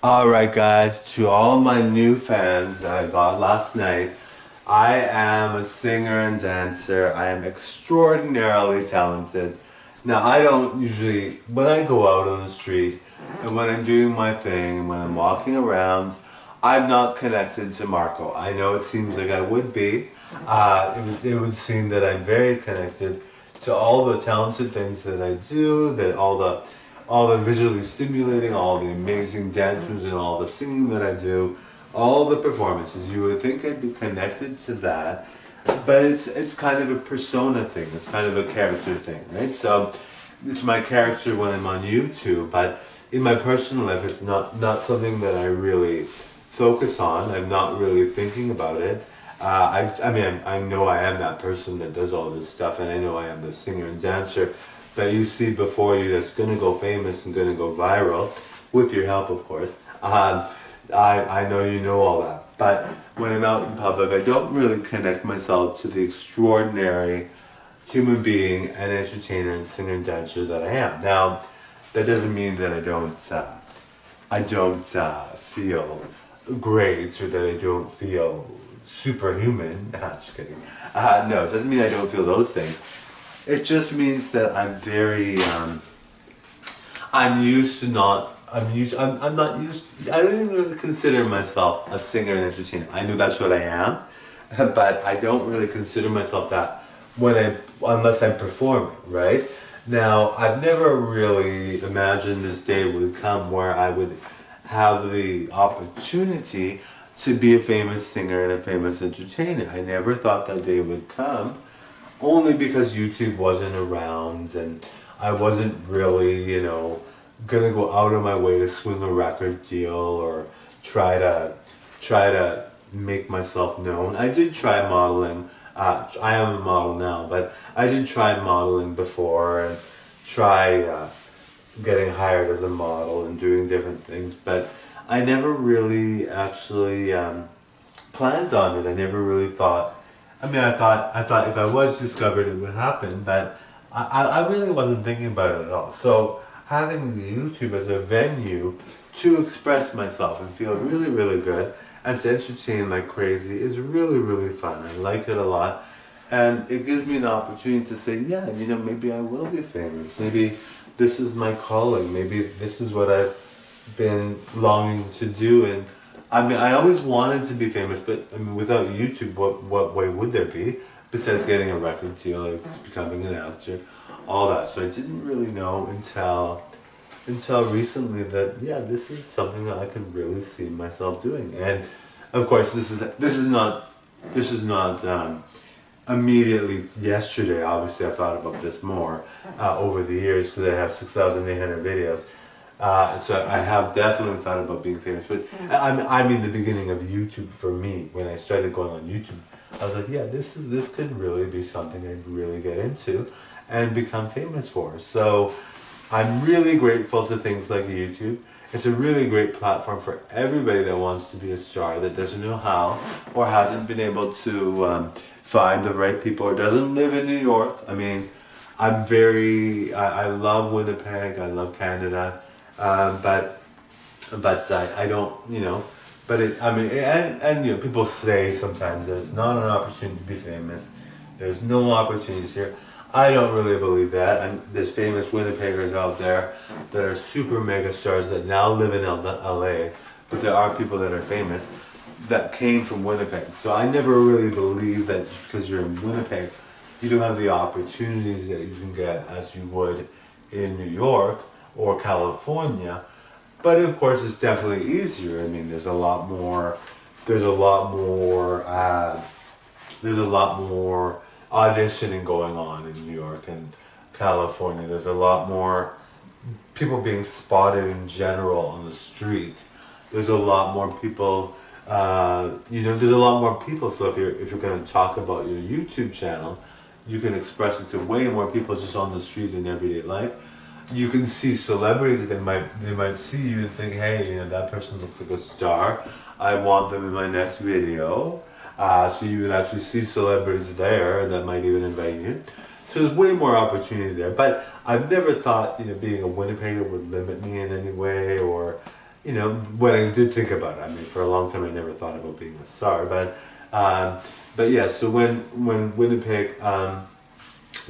Alright guys, to all my new fans that I got last night, I am a singer and dancer. I am extraordinarily talented. Now I don't usually, when I go out on the street and when I'm doing my thing and when I'm walking around, I'm not connected to Marco. I know it seems like I would be. It would seem that I'm very connected to all the talented things that I do, that all the visually stimulating, all the amazing dance moves and all the singing that I do, all the performances. You would think I'd be connected to that, but it's kind of a persona thing. It's kind of a character thing, right? So it's my character when I'm on YouTube, but in my personal life, it's not something that I really focus on. I'm not really thinking about it. I know I am that person that does all this stuff, and I know I am the singer and dancer that you see before you that's going to go famous and going to go viral, with your help, of course. I know you know all that. But when I'm out in public, I don't really connect myself to the extraordinary human being and entertainer and singer and dancer that I am. Now, that doesn't mean that I don't feel great or that I don't feel superhuman. Just kidding. No, it doesn't mean I don't feel those things. It just means that I'm used to not, I'm not used, I don't even really consider myself a singer and entertainer. I know that's what I am, but I don't really consider myself that unless I'm performing, right? Now, I've never really imagined this day would come where I would have the opportunity to be a famous singer and a famous entertainer. I never thought that day would come, only because YouTube wasn't around and I wasn't really, gonna go out of my way to swing a record deal or try to make myself known. I did try modeling. I am a model now, but I did try modeling before and try getting hired as a model and doing different things, but I never really actually planned on it. I never really thought. I thought if I was discovered, it would happen, but I really wasn't thinking about it at all. So having YouTube as a venue to express myself and feel really, really good and to entertain like crazy is really, really fun. I like it a lot. And it gives me an opportunity to say, yeah, maybe I will be famous. Maybe this is my calling. Maybe this is what I've been longing to do. And I always wanted to be famous, but without YouTube, what way would there be besides getting a record deal, or becoming an actor, all that. So I didn't really know until recently that this is something that I could really see myself doing. And of course, this is not immediately yesterday. Obviously, I've thought about this more over the years because I have 6,800 videos. So I have definitely thought about being famous, but I mean the beginning of YouTube for me, when I started going on YouTube, I was like, yeah, this could really be something I'd really get into and become famous for. So I'm really grateful to things like YouTube. It's a really great platform for everybody that wants to be a star, that doesn't know how, or hasn't been able to find the right people, or doesn't live in New York. I love Winnipeg, I love Canada. But I don't, but people say sometimes that it's not an opportunity to be famous. There's no opportunities here. I don't really believe that. There's famous Winnipeggers out there that are super mega stars that now live in LA, but there are people that are famous that came from Winnipeg. So I never really believe that just because you're in Winnipeg, you don't have the opportunities that you can get as you would in New York or California. But of course, it's definitely easier. There's a lot more. There's a lot more. There's a lot more auditioning going on in New York and California. There's a lot more people being spotted in general on the street. There's a lot more people. There's a lot more people. So if you're going to talk about your YouTube channel, you can express it to way more people just on the street in everyday life. You can see celebrities that they might see you and think, hey, that person looks like a star. I want them in my next video. So you would actually see celebrities there that might even invite you. So there's way more opportunity there. But I've never thought, being a Winnipegger would limit me in any way, or you know, when I did think about it, I mean, for a long time I never thought about being a star, but yeah. So when Winnipeg,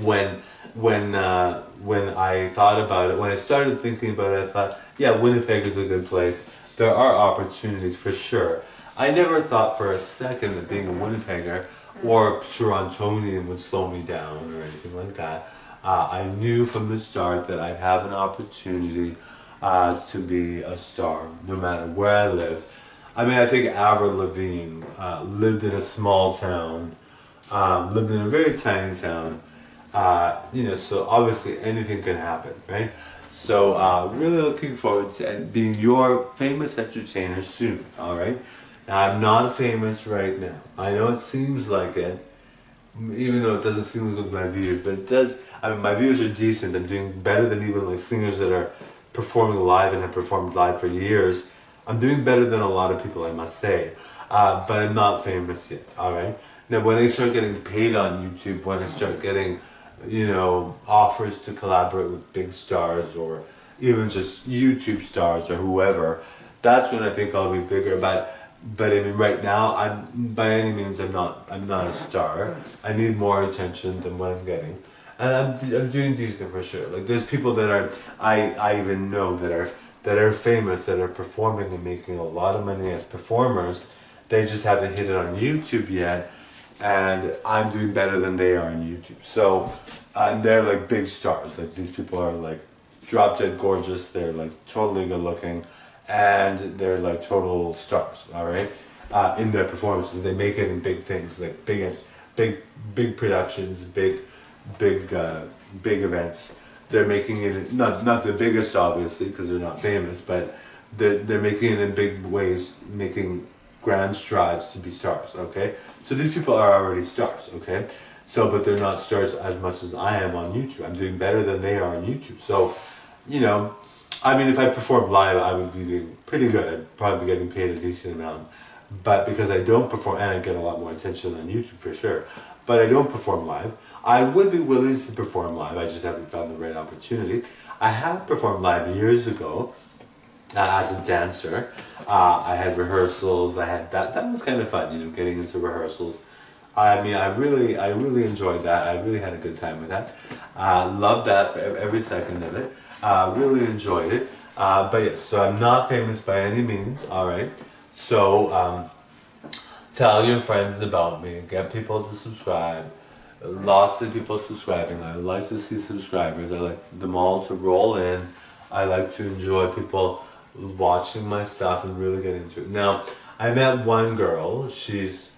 when when I thought about it, when I started thinking about it, I thought, yeah, Winnipeg is a good place. There are opportunities for sure. I never thought for a second that being a Winnipegger or Torontonian would slow me down or anything like that. I knew from the start that I'd have an opportunity to be a star, no matter where I lived. I mean, I think Avril Lavigne lived in a small town, lived in a very tiny town. You know, so obviously anything can happen, right? So really looking forward to being your famous entertainer soon, all right? Now, I'm not famous right now. I know it seems like it, even though it doesn't seem like it with my views, but it does. I mean, my views are decent. I'm doing better than even like singers that are performing live and have performed live for years. I'm doing better than a lot of people, I must say, but I'm not famous yet, all right? Now, when I start getting paid on YouTube, when I start getting, you know, offers to collaborate with big stars or even just YouTube stars or whoever, that's when I think I'll be bigger. But I mean, right now, by any means, I'm not a star. I need more attention than what I'm getting, and I'm doing decent for sure. Like there's people that are I even know that are famous, that are performing and making a lot of money as performers. They just haven't hit it on YouTube yet, and I'm doing better than they are on YouTube. So, and they're like big stars. Like these people are like drop dead gorgeous. They're like totally good looking, and they're like total stars. All right, in their performances, they make it in big things, like big productions, big events. They're making it not the biggest, obviously, because they're not famous, but they're making it in big ways, making grand strides to be stars. Okay, so these people are already stars. Okay, so but they're not stars as much as I am on YouTube. I'm doing better than they are on YouTube. So, you know, I mean, if I performed live, I would be doing pretty good. I'd probably be getting paid a decent amount. But because I don't perform, and I get a lot more attention on YouTube for sure, but I don't perform live, I would be willing to perform live. I just haven't found the right opportunity. I have performed live years ago as a dancer. I had rehearsals. I had that was kind of fun, you know, getting into rehearsals. I mean, I really enjoyed that. I really had a good time with that. Loved that for every second of it. Really enjoyed it. But yes, so I'm not famous by any means. All right. So tell your friends about me. Get people to subscribe. Lots of people subscribing. I like to see subscribers. I like them all to roll in. I like to enjoy people watching my stuff and really get into it. Now, I met one girl. She's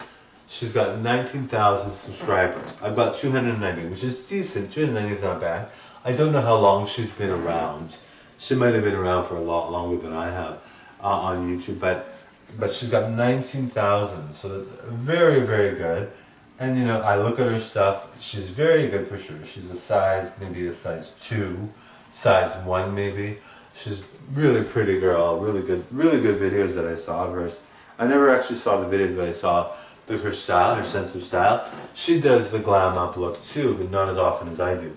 got 19,000 subscribers. I've got 290, which is decent. 290 is not bad. I don't know how long she's been around. She might have been around for a lot longer than I have on YouTube, but she's got 19,000, so that's very, very good. And you know, I look at her stuff. She's very good for sure. She's a size, maybe a size 2, size 1 maybe. She's really pretty girl. Really good videos that I saw of hers. I never actually saw the videos, but I saw her style, her sense of style. She does the glam up look too, but not as often as I do.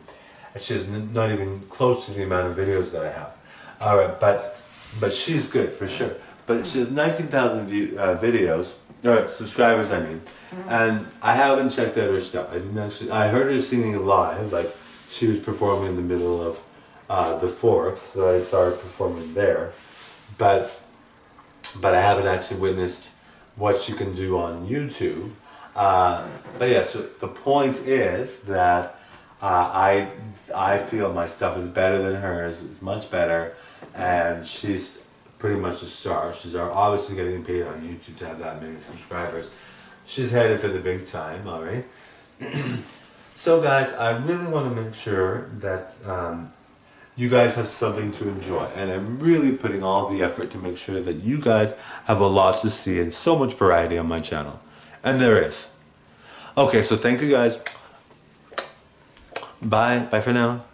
And she has not even close to the amount of videos that I have. All right, but she's good for sure. But she has 19,000 videos, or subscribers, I mean. And I haven't checked out her stuff. I didn't actually. I heard her singing live, like she was performing in the middle of the Forks, so I saw her performing there. But I haven't actually witnessed what she can do on YouTube. But yeah, so the point is that I feel my stuff is better than hers. It's much better, and she's pretty much a star. She's obviously getting paid on YouTube to have that many subscribers. She's headed for the big time, all right? So guys, I really want to make sure that you guys have something to enjoy, and I'm really putting all the effort to make sure that you guys have a lot to see and so much variety on my channel. And there is. Okay, so thank you guys. Bye for now.